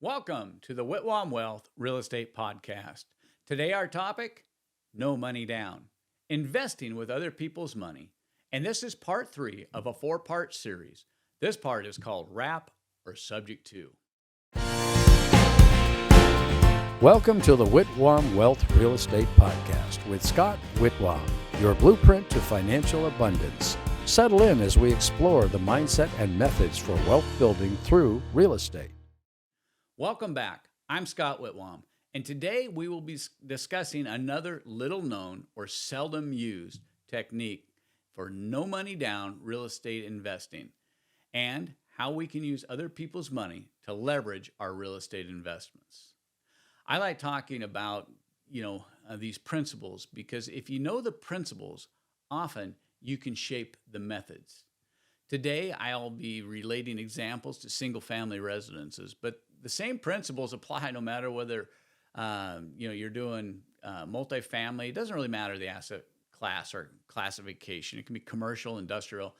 Welcome to the Whitwam Wealth Real Estate Podcast. Today, our topic, no money down, investing with other people's money. And this is part 3 of a 4-part series. This part is called Wrap or Subject To. Welcome to the Whitwam Wealth Real Estate Podcast with Scott Whitwam, your blueprint to financial abundance. Settle in as we explore the mindset and methods for wealth building through real estate. Welcome back. I'm Scott Whitwam, and today we will be discussing another little known or seldom used technique for no money down real estate investing and how we can use other people's money to leverage our real estate investments. I like talking about, these principles because if you know the principles, often you can shape the methods. Today, I'll be relating examples to single-family residences, but the same principles apply no matter whether you're doing multifamily. It doesn't really matter the asset class or classification. It can be commercial, industrial,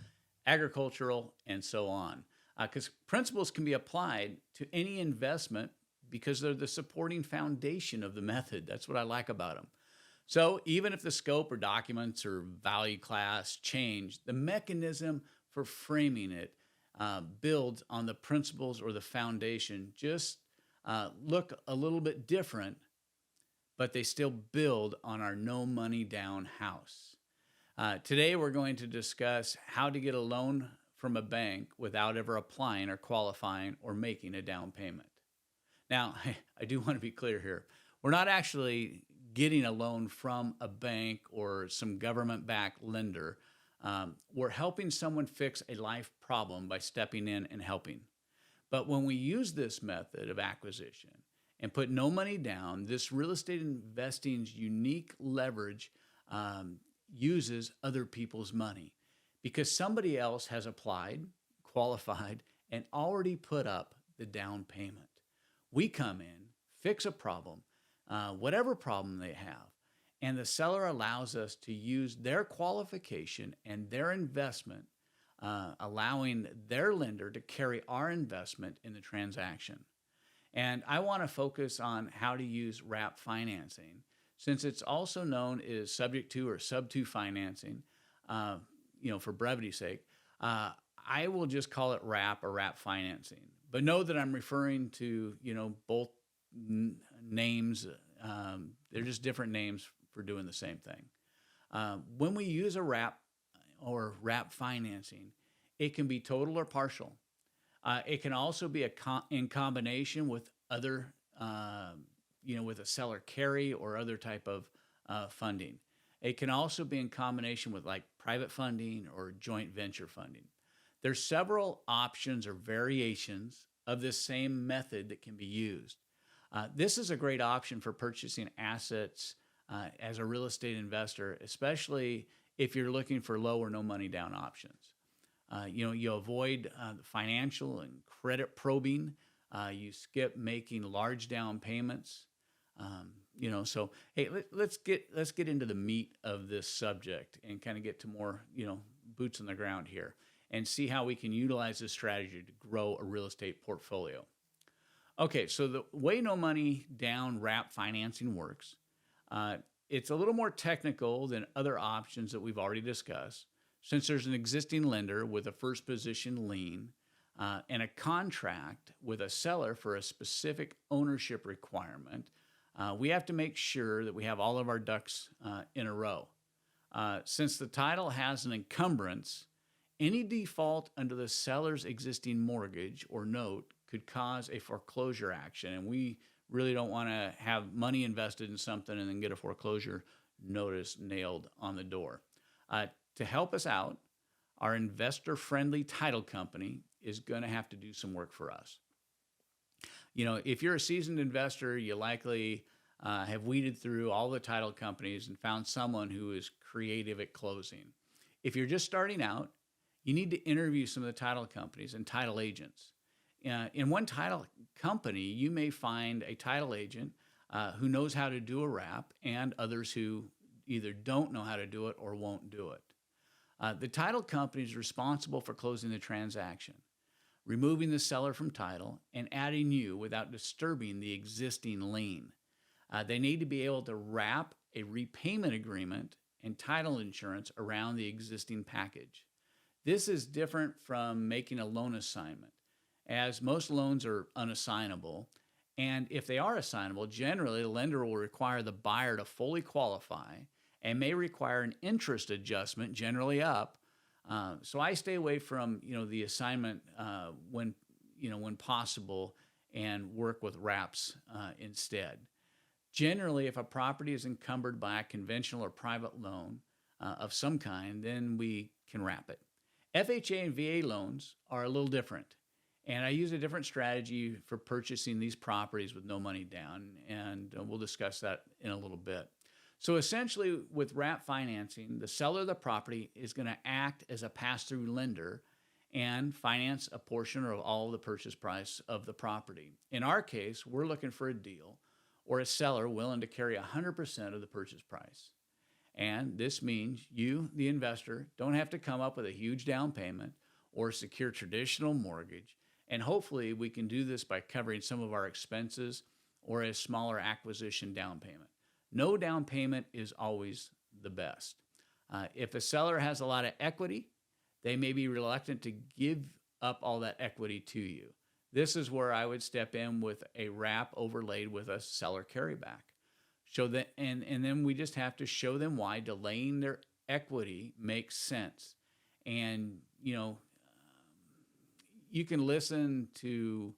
agricultural, and so on. Because principles can be applied to any investment because they're the supporting foundation of the method. That's what I like about them. So even if the scope or documents or value class change, the mechanism for framing it builds on the principles or the foundation, just look a little bit different, but they still build on our no money down house. Today, we're going to discuss how to get a loan from a bank without ever applying or qualifying or making a down payment. Now, I do want to be clear here. We're not actually getting a loan from a bank or some government-backed lender. We're helping someone fix a life problem by stepping in and helping. But when we use this method of acquisition and put no money down, this real estate investing's unique leverage uses other people's money because somebody else has applied, qualified, and already put up the down payment. We come in, fix a problem, whatever problem they have, and the seller allows us to use their qualification and their investment, allowing their lender to carry our investment in the transaction. And I want to focus on how to use wrap financing, since it's also known as subject to or sub to financing, for brevity's sake. I will just call it wrap or wrap financing. But know that I'm referring to, both names. They're just different names for doing the same thing. When we use a wrap or wrap financing, it can be total or partial. It can also be in combination with other, with a seller carry or other type of funding. It can also be in combination with like private funding or joint venture funding. There's several options or variations of this same method that can be used. This is a great option for purchasing assets as a real estate investor, especially if you're looking for low or no money down options. You avoid financial and credit probing. You skip making large down payments. So hey, let's get into the meat of this subject and kind of get to more boots on the ground here and see how we can utilize this strategy to grow a real estate portfolio. Okay, so the way no money down wrap financing works, it's a little more technical than other options that we've already discussed. Since there's an existing lender with a first position lien and a contract with a seller for a specific ownership requirement, we have to make sure that we have all of our ducks in a row. Since the title has an encumbrance, any default under the seller's existing mortgage or note could cause a foreclosure action, and we really don't want to have money invested in something and then get a foreclosure notice nailed on the door. To help us out, our investor-friendly title company is going to have to do some work for us. If you're a seasoned investor, you likely have weeded through all the title companies and found someone who is creative at closing. If you're just starting out, you need to interview some of the title companies and title agents. In one title company, you may find a title agent who knows how to do a wrap and others who either don't know how to do it or won't do it. The title company is responsible for closing the transaction. removing the seller from title, and adding you without disturbing the existing lien. They need to be able to wrap a repayment agreement and title insurance around the existing package. This is different from making a loan assignment, as most loans are unassignable. And if they are assignable, generally the lender will require the buyer to fully qualify and may require an interest adjustment, generally up. So I stay away from the assignment when possible, and work with wraps instead. Generally, if a property is encumbered by a conventional or private loan of some kind, then we can wrap it. FHA and VA loans are a little different, and I use a different strategy for purchasing these properties with no money down, and we'll discuss that in a little bit. So essentially, with wrap financing, the seller of the property is going to act as a pass-through lender and finance a portion or all of the purchase price of the property. In our case, we're looking for a deal or a seller willing to carry 100% of the purchase price. And this means you, the investor, don't have to come up with a huge down payment or secure traditional mortgage. And hopefully we can do this by covering some of our expenses or a smaller acquisition down payment. No down payment is always the best. If a seller has a lot of equity, they may be reluctant to give up all that equity to you. This is where I would step in with a wrap overlaid with a seller carryback. And then we just have to show them why delaying their equity makes sense. And, you can listen to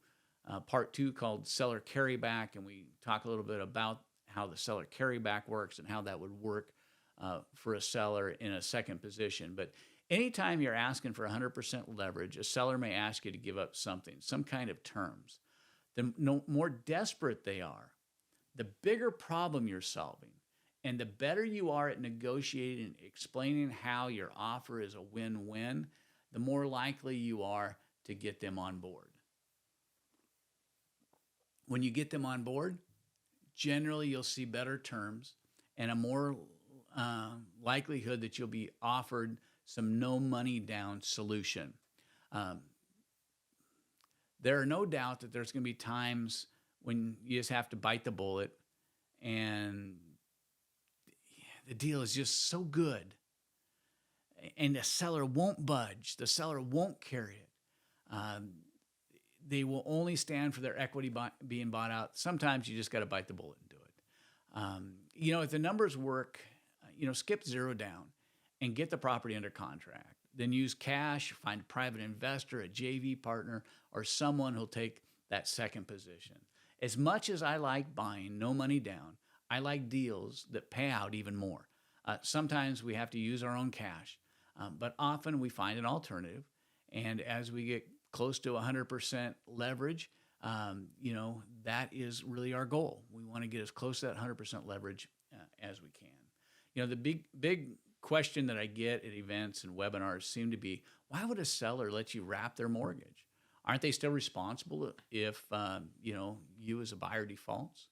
part 2 called seller carryback, and we talk a little bit about how the seller carryback works and how that would work for a seller in a second position. But anytime you're asking for 100% leverage, a seller may ask you to give up something, some kind of terms. The more desperate they are, the bigger problem you're solving, and the better you are at negotiating and explaining how your offer is a win-win, the more likely you are to get them on board. When you get them on board, generally you'll see better terms and a more likelihood that you'll be offered some no money down solution. There are no doubt that there's going to be times when you just have to bite the bullet and the deal is just so good and the seller won't budge, the seller won't carry it. They will only stand for their equity being bought out. Sometimes you just got to bite the bullet and do it. If the numbers work, skip zero down and get the property under contract. Then use cash, find a private investor, a JV partner, or someone who'll take that second position. As much as I like buying no money down, I like deals that pay out even more. Sometimes we have to use our own cash, but often we find an alternative. And as we get close to 100% leverage, that is really our goal. We want to get as close to that 100% leverage as we can. The big question that I get at events and webinars seem to be, why would a seller let you wrap their mortgage? Aren't they still responsible if, you as a buyer defaults?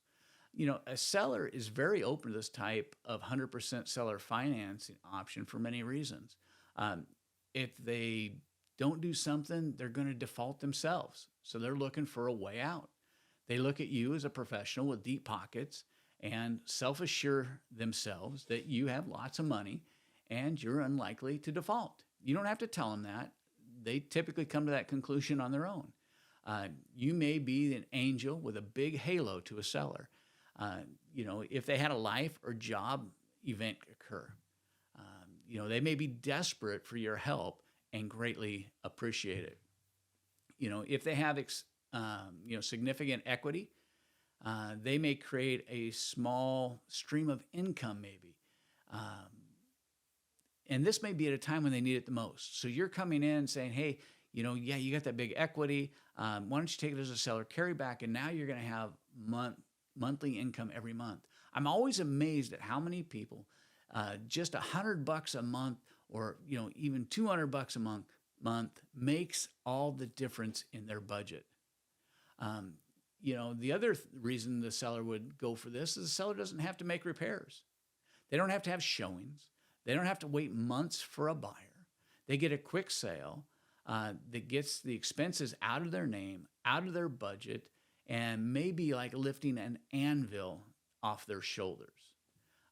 A seller is very open to this type of 100% seller financing option for many reasons. If they don't do something, they're going to default themselves. So they're looking for a way out. They look at you as a professional with deep pockets and self-assure themselves that you have lots of money and you're unlikely to default. You don't have to tell them that. They typically come to that conclusion on their own. You may be an angel with a big halo to a seller. If they had a life or job event occur, they may be desperate for your help and greatly appreciate it. If they have significant equity, they may create a small stream of income maybe. And this may be at a time when they need it the most. So you're coming in saying, hey, you got that big equity. Why don't you take it as a seller carryback? And now you're going to have monthly income every month. I'm always amazed at how many people, just $100 a month or, even $200 a month makes all the difference in their budget. The other reason the seller would go for this is the seller doesn't have to make repairs. They don't have to have showings. They don't have to wait months for a buyer. They get a quick sale. that gets the expenses out of their name, out of their budget, and maybe like lifting an anvil off their shoulders.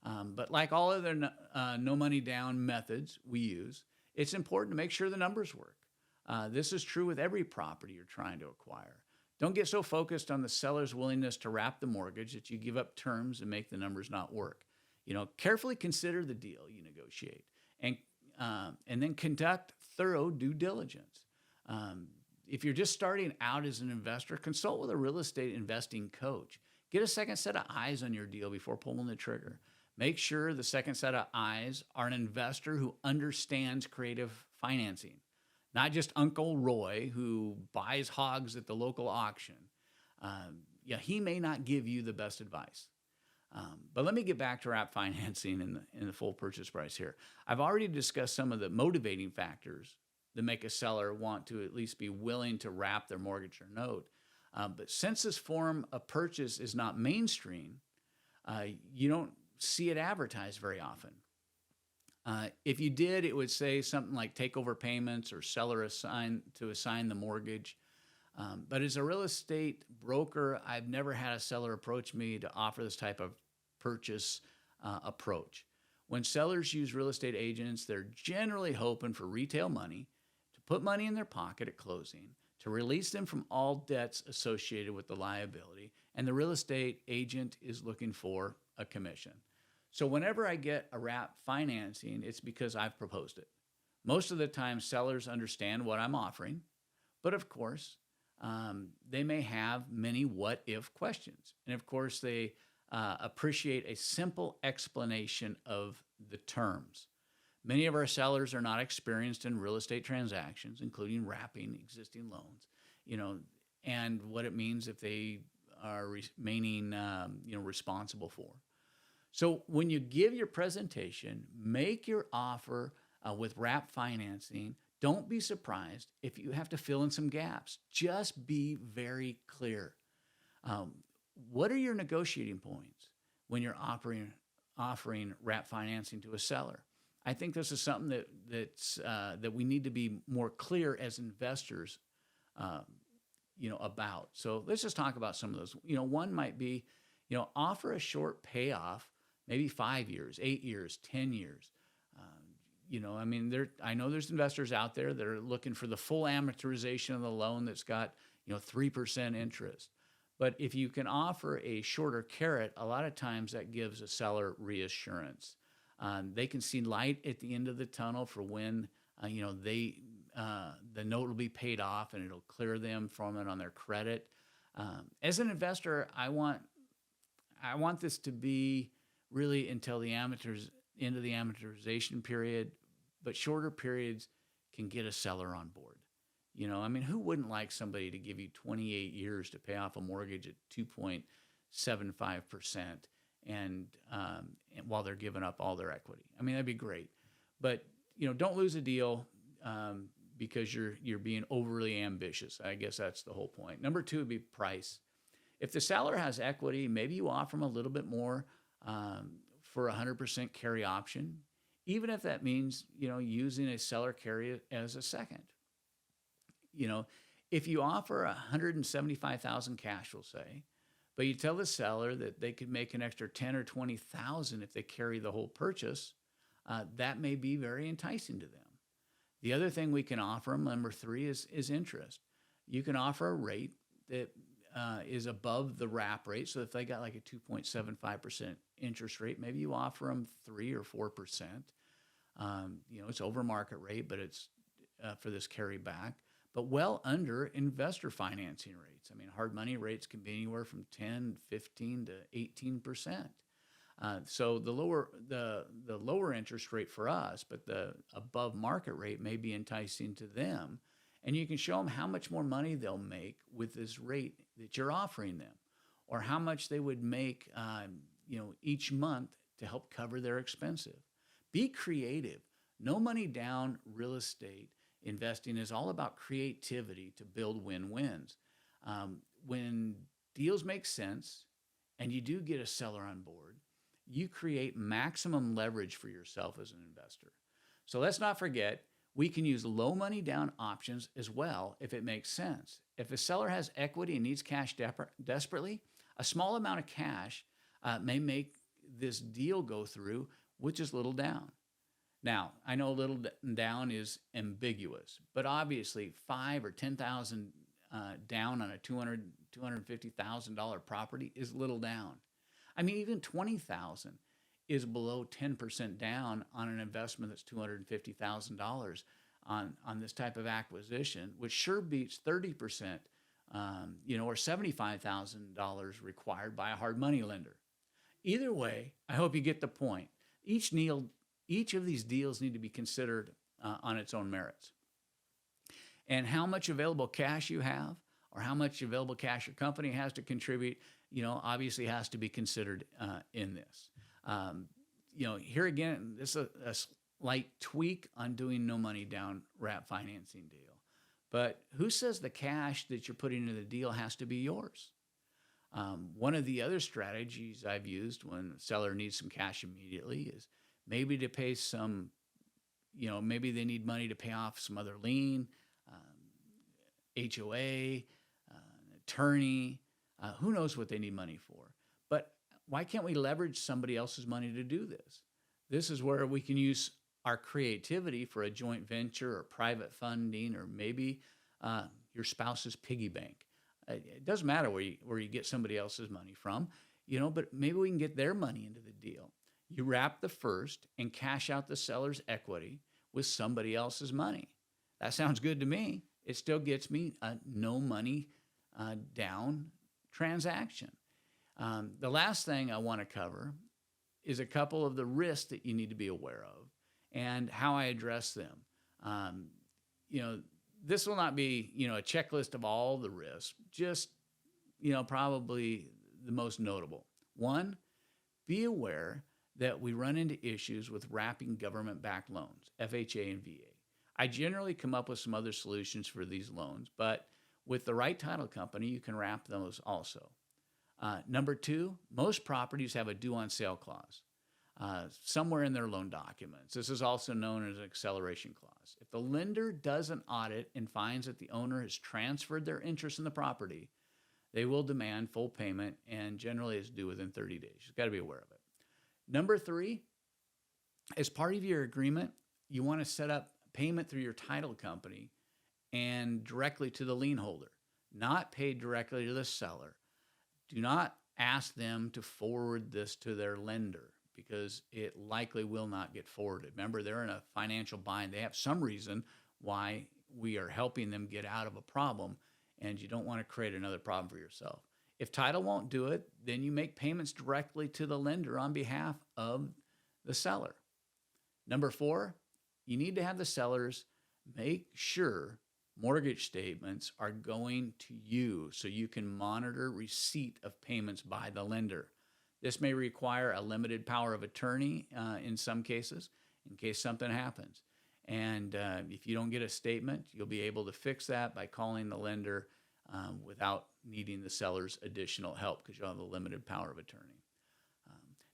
But like all other no money down methods we use, it's important to make sure the numbers work. This is true with every property you're trying to acquire. Don't get so focused on the seller's willingness to wrap the mortgage that you give up terms and make the numbers not work. Carefully consider the deal you negotiate, and then conduct thorough due diligence. If you're just starting out as an investor, consult with a real estate investing coach. Get a second set of eyes on your deal before pulling the trigger. Make sure the second set of eyes are an investor who understands creative financing, not just Uncle Roy who buys hogs at the local auction. He may not give you the best advice. But let me get back to wrap financing in the full purchase price here. I've already discussed some of the motivating factors that make a seller want to at least be willing to wrap their mortgage or note. But since this form of purchase is not mainstream, you don't see it advertised very often. If you did, it would say something like takeover payments or seller assign the mortgage. But as a real estate broker, I've never had a seller approach me to offer this type of purchase approach. When sellers use real estate agents, they're generally hoping for retail money, to put money in their pocket at closing, to release them from all debts associated with the liability, and the real estate agent is looking for a commission. So whenever I get a wrap financing, it's because I've proposed it. Most of the time, sellers understand what I'm offering, but of course, they may have many what-if questions. And of course, they appreciate a simple explanation of the terms. Many of our sellers are not experienced in real estate transactions, including wrapping existing loans, and what it means if they are remaining, responsible for. So when you give your presentation, make your offer with wrap financing. Don't be surprised if you have to fill in some gaps. Just be very clear. What are your negotiating points when you're offering wrap financing to a seller? I think this is something that we need to be more clear as investors, about. So let's just talk about some of those. One might be, offer a short payoff, maybe 5 years, 8 years, 10 years. I know there's investors out there that are looking for the full amortization of the loan that's got, 3% interest. But if you can offer a shorter carrot, a lot of times that gives a seller reassurance. They can see light at the end of the tunnel for when, the note will be paid off and it'll clear them from it on their credit. As an investor, I want this to be really until the end of the amortization period, but shorter periods can get a seller on board. Who wouldn't like somebody to give you 28 years to pay off a mortgage at 2.75% and while they're giving up all their equity? That'd be great. But, don't lose a deal because you're being overly ambitious. I guess that's the whole point. Number 2 would be price. If the seller has equity, maybe you offer them a little bit more for a 100% carry option, even if that means, using a seller carry as a second. If you offer $175,000 cash, we'll say, but you tell the seller that they could make an extra $10,000 or $20,000 if they carry the whole purchase, that may be very enticing to them. The other thing we can offer them, number 3, is interest. You can offer a rate that is above the wrap rate. So if they got like a 2.75% interest rate, maybe you offer them 3 or 4%. It's over market rate, but it's for this carry back, but well under investor financing rates. Hard money rates can be anywhere from 10, 15 to 18%. So the lower interest rate for us, but the above market rate may be enticing to them. And you can show them how much more money they'll make with this rate that you're offering them, or how much they would make, each month to help cover their expenses. Be creative. No money down real estate investing is all about creativity to build win-wins. When deals make sense and you do get a seller on board, you create maximum leverage for yourself as an investor. So let's not forget, We can use low money down options as well if it makes sense. If a seller has equity and needs cash desperately, a small amount of cash may make this deal go through with just little down. Now, I know little down is ambiguous, but obviously 5 or 10,000 down on a $250,000 property is little down. I mean, even 20,000 is below 10% down on an investment that's $250,000 on this type of acquisition, which sure beats 30%, or $75,000 required by a hard money lender. Either way, I hope you get the point. Each of these deals need to be considered on its own merits. And how much available cash you have, or how much available cash your company has to contribute, obviously has to be considered in this. Here again, this is a slight tweak on doing no money down wrap financing deal. But who says the cash that you're putting into the deal has to be yours? One of the other strategies I've used when a seller needs some cash immediately is maybe to pay some, maybe they need money to pay off some other lien, HOA, an attorney, who knows what they need money for. But why can't we leverage somebody else's money to do this? This is where we can use our creativity for a joint venture or private funding, or maybe your spouse's piggy bank. It doesn't matter where you get somebody else's money from, but maybe we can get their money into the deal. You wrap the first and cash out the seller's equity with somebody else's money. That sounds good to me. It still gets me a no money down transaction. The last thing I want to cover is a couple of the risks that you need to be aware of and how I address them. This will not be, a checklist of all the risks, just, probably the most notable. One, be aware that we run into issues with wrapping government-backed loans, FHA and VA. I generally come up with some other solutions for these loans, but with the right title company, you can wrap those also. Number two, most properties have a due on sale clause somewhere in their loan documents. This is also known as an acceleration clause. If the lender does an audit and finds that the owner has transferred their interest in the property, they will demand full payment, and generally it's due within 30 days. You've got to be aware of it. Number three, as part of your agreement, you want to set up payment through your title company and directly to the lien holder, not paid directly to the seller. Do not ask them to forward this to their lender, because it likely will not get forwarded. Remember, they're in a financial bind. They have some reason why we are helping them get out of a problem, and you don't want to create another problem for yourself. If title won't do it, then you make payments directly to the lender on behalf of the seller. Number four, you need to have the sellers make sure mortgage statements are going to you so you can monitor receipt of payments by the lender. This may require a limited power of attorney in some cases, in case something happens. And if you don't get a statement, you'll be able to fix that by calling the lender without needing the seller's additional help, because you'll have a limited power of attorney.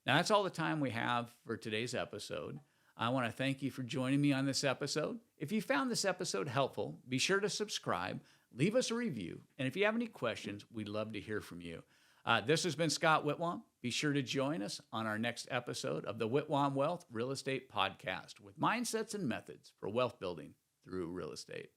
Now, that's all the time we have for today's episode. I want to thank you for joining me on this episode. If you found this episode helpful, be sure to subscribe, leave us a review, and if you have any questions, we'd love to hear from you. This has been Scott Whitwam. Be sure to join us on our next episode of the Whitwam Wealth Real Estate Podcast with mindsets and methods for wealth building through real estate.